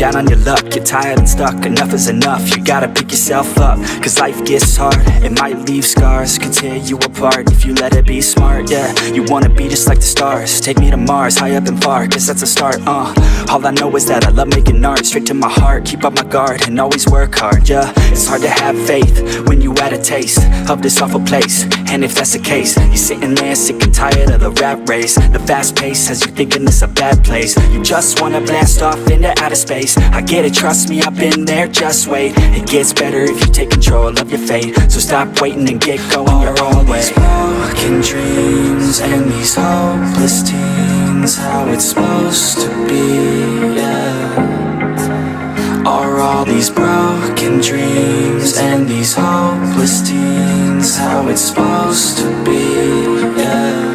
down on your luck, you're tired and stuck, enough is enough, you gotta pick yourself up. Cause life gets hard, it might leave scars, can tear you apart if you let it be smart. Yeah, you wanna be just like the stars, take me to Mars, high up and far, guess that's a start. All I know is that I love making art, straight to my heart, keep up my guard and always work hard. Yeah, it's hard to have faith when you had a taste of this awful place. And if that's the case, you're sitting there sick and tired of the rat race. The fast pace has you thinking this a bad place. You just wanna blast off into outer space. I get it, trust me, I've been there, just wait. It gets better if you take control of your fate. So stop waiting and get going your own way. Broken dreams and these hopeless teens, how it's supposed to be, yeah. Are all these broken dreams and these hopeless teens how it's supposed to be, yeah.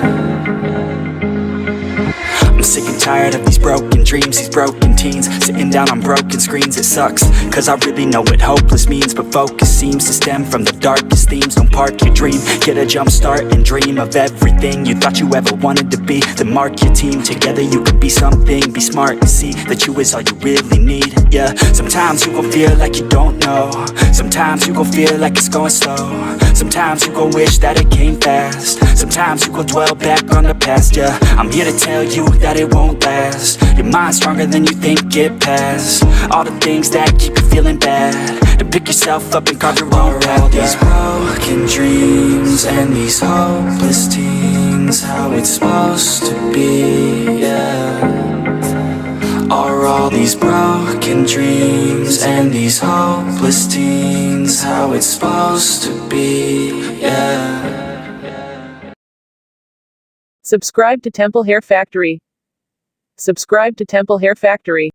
I'm sick and tired of these broken dreams, these broken teens, sitting down on broken screens. It sucks, cause I really know what hopeless means, but focus seems to stem from the darkest themes. Don't park your dream, get a jump start and dream of everything you thought you ever wanted to be. Then mark your team, together you could be something. Be smart and see that you is all you really need, yeah. Sometimes you gon' feel like you don't know, sometimes you gon' feel like it's going slow, sometimes you gon' wish that it came fast, sometimes you gon' dwell back on the past, yeah. I'm here to tell you that it won't last. Your mind's stronger than you think, get past all the things that keep you feeling bad, to pick yourself up and carve your own path. All these broken dreams and these hopeless teens, how it's supposed to be, yeah. Are all these broken dreams and these hopeless teens how it's supposed to be, yeah. Subscribe to Temple Hair Factory. Subscribe to Temple Hair Factory.